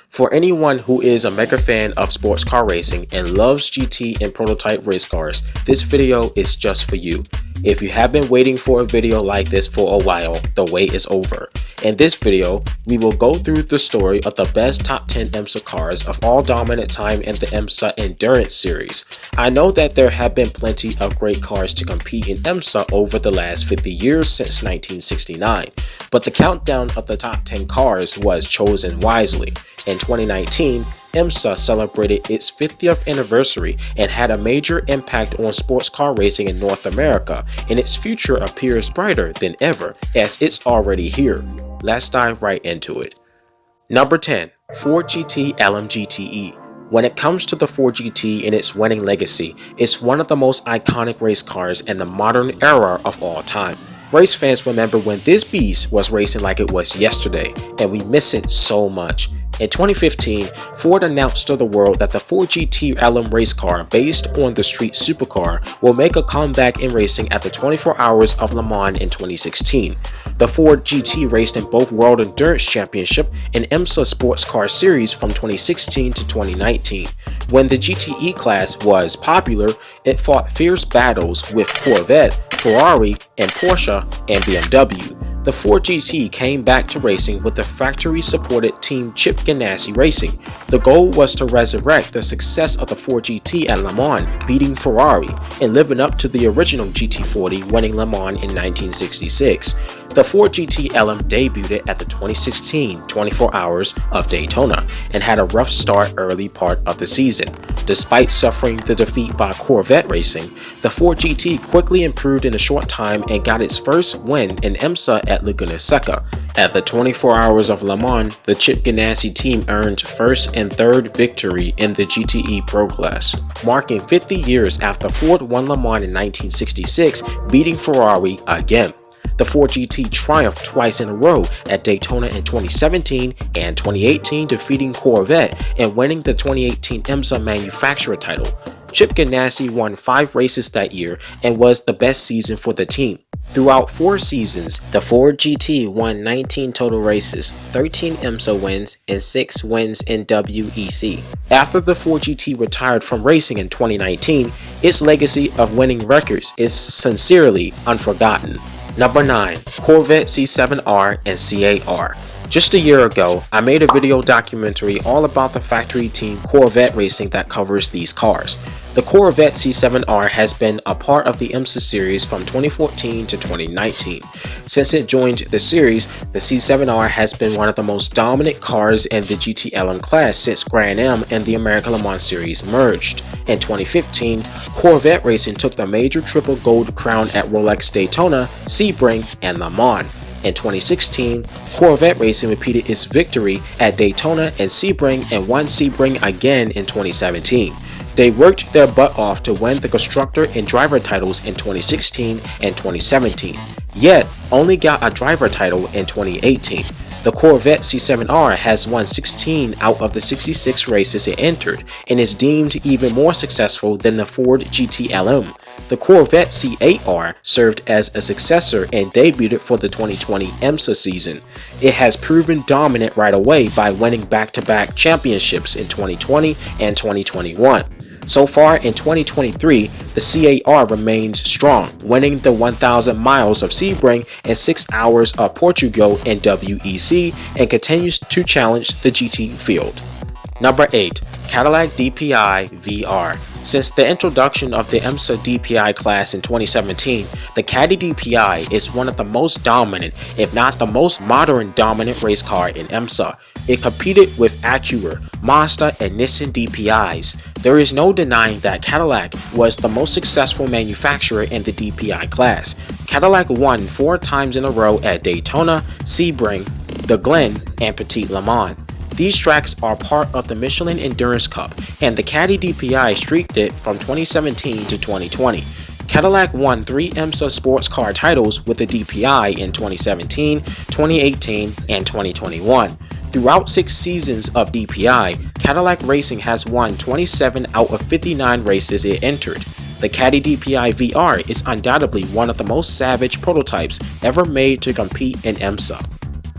For anyone who is a mega fan of sports car racing and loves GT and prototype race cars, this video is just for you. If you have been waiting for a video like this for a while, the wait is over. In this video, we will go through the story of the best top 10 IMSA cars of all dominant time in the IMSA Endurance Series. I know that there have been plenty of great cars to compete in IMSA over the last 50 years since 1969, but the countdown of the top 10 cars was chosen wisely. In 2019, IMSA celebrated its 50th anniversary and had a major impact on sports car racing in North America, and its future appears brighter than ever as it's already here. Let's dive right into it. Number 10. Ford GT LM GTE. When it comes to the Ford GT and its winning legacy, it's one of the most iconic race cars in the modern era of all time. Race fans remember when this beast was racing like it was yesterday, and we miss it so much. In 2015, Ford announced to the world that the Ford GT LM race car, based on the street supercar, will make a comeback in racing at the 24 Hours of Le Mans in 2016. The Ford GT raced in both World Endurance Championship and IMSA Sports Car Series from 2016 to 2019. When the GTE class was popular, it fought fierce battles with Corvette, Ferrari, and Porsche and BMW. The Ford GT came back to racing with the factory-supported team Chip Ganassi Racing. The goal was to resurrect the success of the Ford GT at Le Mans, beating Ferrari, and living up to the original GT40 winning Le Mans in 1966. The Ford GT LM debuted at the 2016 24 Hours of Daytona and had a rough start early part of the season. Despite suffering the defeat by Corvette Racing, the Ford GT quickly improved in a short time and got its first win in IMSA at Laguna Seca. At the 24 Hours of Le Mans, the Chip Ganassi team earned first and third victory in the GTE Pro class, marking 50 years after Ford won Le Mans in 1966, beating Ferrari again. The Ford GT triumphed twice in a row at Daytona in 2017 and 2018, defeating Corvette and winning the 2018 IMSA manufacturer title. Chip Ganassi won 5 races that year and was the best season for the team. Throughout 4 seasons, the Ford GT won 19 total races, 13 IMSA wins, and 6 wins in WEC. After the Ford GT retired from racing in 2019, its legacy of winning records is sincerely unforgotten. Number 9. Corvette C7R and CAR. Just a year ago, I made a video documentary all about the factory team Corvette Racing that covers these cars. The Corvette C7R has been a part of the IMSA series from 2014 to 2019. Since it joined the series, the C7R has been one of the most dominant cars in the GT LM class since Grand Am and the American Le Mans series merged. In 2015, Corvette Racing took the major triple gold crown at Rolex Daytona, Sebring, and Le Mans. In 2016, Corvette Racing repeated its victory at Daytona and Sebring and won Sebring again in 2017. They worked their butt off to win the constructor and driver titles in 2016 and 2017, yet only got a driver title in 2018. The Corvette C7R has won 16 out of the 66 races it entered and is deemed even more successful than the Ford GT LM. The Corvette C8R served as a successor and debuted for the 2020 IMSA season. It has proven dominant right away by winning back-to-back championships in 2020 and 2021. So far in 2023, the CAR remains strong, winning the 1,000 miles of Sebring and 6 hours of Portugal in WEC, and continues to challenge the GT field. Number 8. Cadillac DPI VR. Since the introduction of the IMSA DPI class in 2017, the Caddy DPI is one of the most dominant, if not the most modern dominant race car in IMSA. It competed with Acura, Mazda, and Nissan DPIs. There is no denying that Cadillac was the most successful manufacturer in the DPI class. Cadillac won 4 times in a row at Daytona, Sebring, the Glen, and Petit Le Mans. These tracks are part of the Michelin Endurance Cup, and the Caddy DPI streaked it from 2017 to 2020. Cadillac won 3 IMSA sports car titles with the DPI in 2017, 2018, and 2021. Throughout 6 seasons of DPI, Cadillac Racing has won 27 out of 59 races it entered. The Caddy DPI VR is undoubtedly one of the most savage prototypes ever made to compete in IMSA.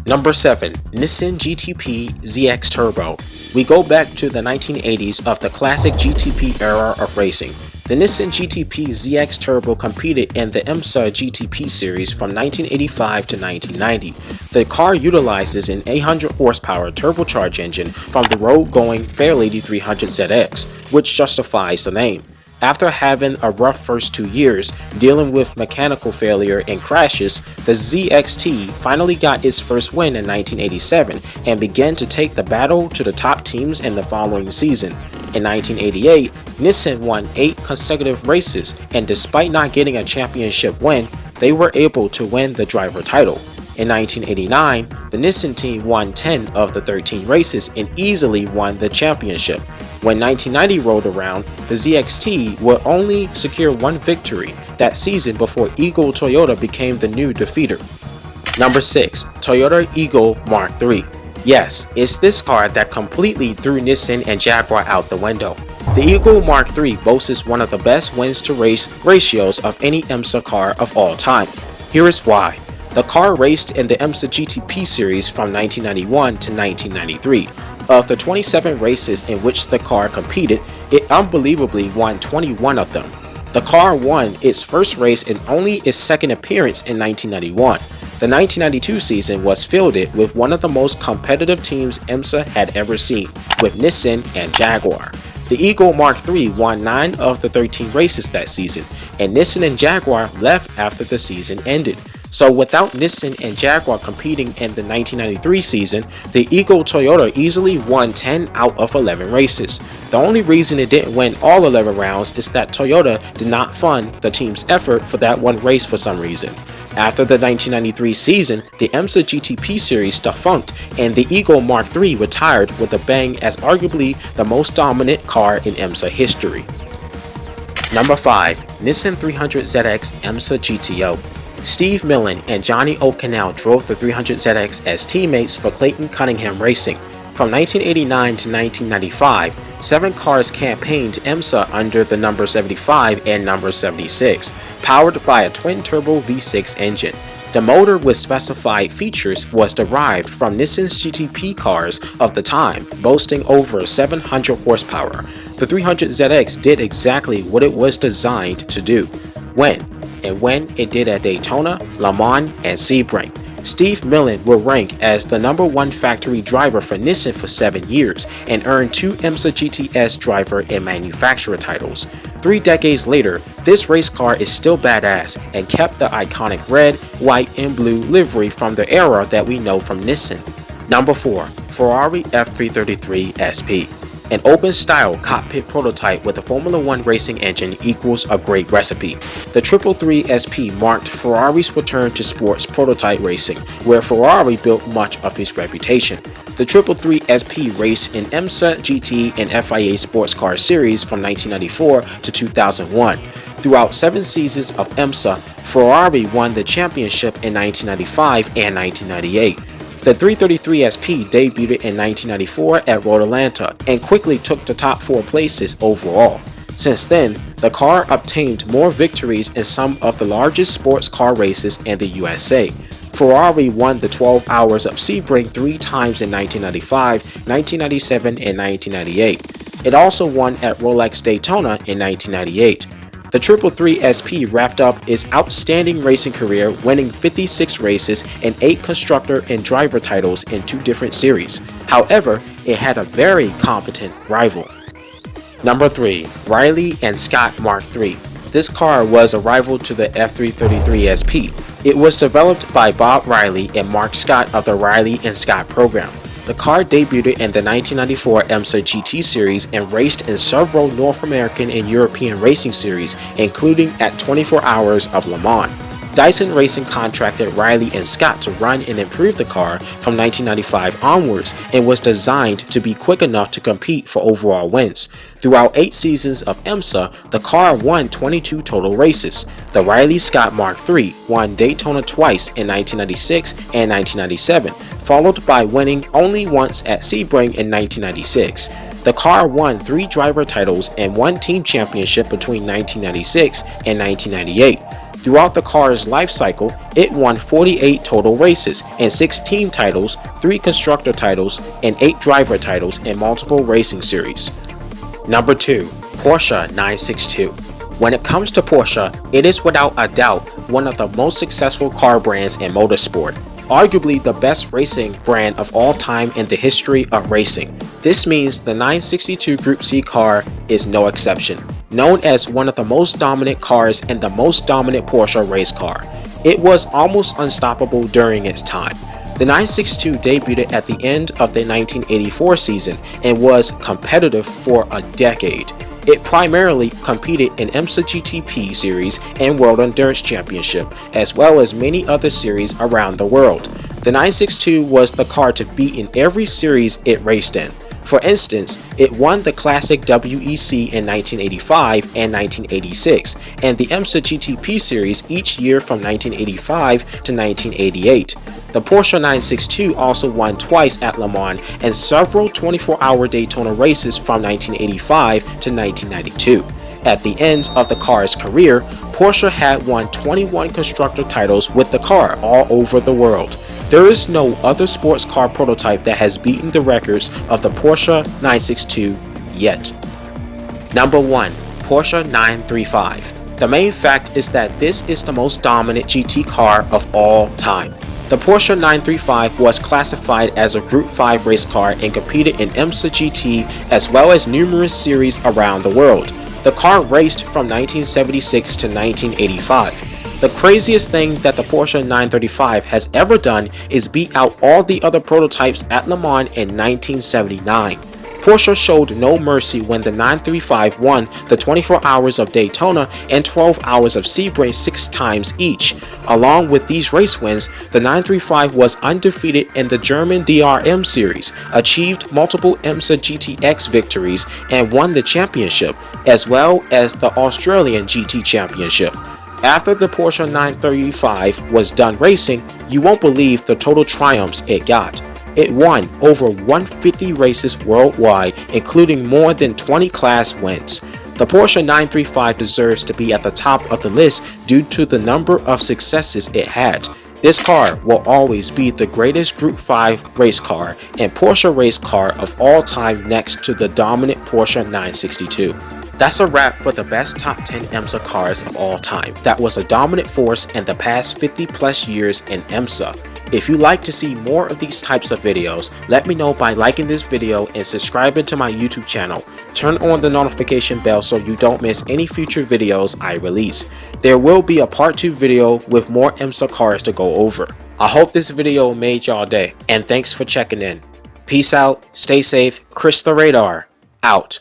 Number 7. Nissan GTP ZX Turbo. We go back to the 1980s of the classic GTP era of racing. The Nissan GTP ZX Turbo competed in the IMSA GTP series from 1985 to 1990. The car utilizes an 800 horsepower turbocharged engine from the road-going Ferrari F33 which justifies the name. After having a rough first 2 years dealing with mechanical failure and crashes, the ZXT finally got its first win in 1987 and began to take the battle to the top teams in the following season. In 1988, Nissan won 8 consecutive races, and despite not getting a championship win, they were able to win the driver title. In 1989, the Nissan team won 10 of the 13 races and easily won the championship. When 1990 rolled around, the ZXT would only secure one victory that season before Eagle Toyota became the new defeater. Number 6. Toyota Eagle Mark III. Yes, it's this car that completely threw Nissan and Jaguar out the window. The Eagle Mark III boasts one of the best wins to race ratios of any IMSA car of all time. Here is why. The car raced in the IMSA GTP series from 1991 to 1993. Of the 27 races in which the car competed, it unbelievably won 21 of them. The car won its first race and only its second appearance in 1991. The 1992 season was fielded with one of the most competitive teams IMSA had ever seen, with Nissan and Jaguar. The Eagle Mark III won 9 of the 13 races that season, and Nissan and Jaguar left after the season ended. So without Nissan and Jaguar competing in the 1993 season, the Eagle Toyota easily won 10 out of 11 races. The only reason it didn't win all 11 rounds is that Toyota did not fund the team's effort for that one race for some reason. After the 1993 season, the IMSA GTP series defunct and the Eagle Mark III retired with a bang as arguably the most dominant car in IMSA history. Number 5. Nissan 300ZX IMSA GTO. Steve Millen and Johnny O'Connell drove the 300ZX as teammates for Clayton Cunningham Racing. From 1989 to 1995, 7 cars campaigned IMSA under the number 75 and number 76, powered by a twin-turbo V6 engine. The motor with specified features was derived from Nissan's GTP cars of the time, boasting over 700 horsepower. The 300ZX did exactly what it was designed to do: win. And when it did at Daytona, Le Mans, and Sebring. Steve Millen will rank as the number 1 factory driver for Nissan for 7 years and earned 2 IMSA GTS driver and manufacturer titles. 3 decades later, this race car is still badass and kept the iconic red, white, and blue livery from the era that we know from Nissan. Number 4. Ferrari F33 SP. An open-style cockpit prototype with a Formula 1 racing engine equals a great recipe. The 333 SP marked Ferrari's return to sports prototype racing, where Ferrari built much of its reputation. The 333 SP raced in IMSA, GT, and FIA Sports Car Series from 1994 to 2001. Throughout 7 seasons of IMSA, Ferrari won the championship in 1995 and 1998. The 333 SP debuted in 1994 at Road Atlanta and quickly took the top 4 places overall. Since then, the car obtained more victories in some of the largest sports car races in the USA. Ferrari won the 12 Hours of Sebring 3 times in 1995, 1997, and 1998. It also won at Rolex Daytona in 1998. The 333 SP wrapped up its outstanding racing career, winning 56 races and 8 constructor and driver titles in 2 different series. However, it had a very competent rival. Number 3. Riley and Scott Mark III. This car was a rival to the F333 SP. It was developed by Bob Riley and Mark Scott of the Riley and Scott program. The car debuted in the 1994 IMSA GT series and raced in several North American and European racing series, including at 24 Hours of Le Mans. Dyson Racing contracted Riley and Scott to run and improve the car from 1995 onwards and was designed to be quick enough to compete for overall wins. Throughout 8 seasons of IMSA, the car won 22 total races. The Riley Scott Mark III won Daytona twice in 1996 and 1997, followed by winning only once at Sebring in 1996. The car won 3 driver titles and 1 team championship between 1996 and 1998. Throughout the car's life cycle, it won 48 total races and 6 team titles, 3 constructor titles, and 8 driver titles in multiple racing series. Number 2. Porsche 962. When it comes to Porsche, it is without a doubt one of the most successful car brands in motorsport. Arguably the best racing brand of all time in the history of racing. This means the 962 Group C car is no exception. Known as one of the most dominant cars and the most dominant Porsche race car, it was almost unstoppable during its time. The 962 debuted at the end of the 1984 season and was competitive for a decade. It primarily competed in IMSA GTP series and World Endurance Championship, as well as many other series around the world. The 962 was the car to beat in every series it raced in. For instance, it won the Classic WEC in 1985 and 1986, and the IMSA GTP series each year from 1985 to 1988. The Porsche 962 also won twice at Le Mans and several 24-hour Daytona races from 1985 to 1992. At the end of the car's career, Porsche had won 21 constructor titles with the car all over the world. There is no other sports car prototype that has beaten the records of the Porsche 962 yet. Number 1. Porsche 935. The main fact is that this is the most dominant GT car of all time. The Porsche 935 was classified as a Group 5 race car and competed in IMSA GT as well as numerous series around the world. The car raced from 1976 to 1985. The craziest thing that the Porsche 935 has ever done is beat out all the other prototypes at Le Mans in 1979. Porsche showed no mercy when the 935 won the 24 hours of Daytona and 12 hours of Sebring 6 times each. Along with these race wins, the 935 was undefeated in the German DRM series, achieved multiple IMSA GTX victories, and won the championship, as well as the Australian GT Championship. After the Porsche 935 was done racing, you won't believe the total triumphs it got. It won over 150 races worldwide, including more than 20 class wins. The Porsche 935 deserves to be at the top of the list due to the number of successes it had. This car will always be the greatest Group 5 race car and Porsche race car of all time next to the dominant Porsche 962. That's a wrap for the best top 10 IMSA cars of all time that was a dominant force in the past 50 plus years in IMSA. If you'd like to see more of these types of videos, let me know by liking this video and subscribing to my YouTube channel. Turn on the notification bell so you don't miss any future videos I release. There will be a part 2 video with more IMSA cars to go over. I hope this video made y'all day, and thanks for checking in. Peace out, stay safe, Chris the Radar, out.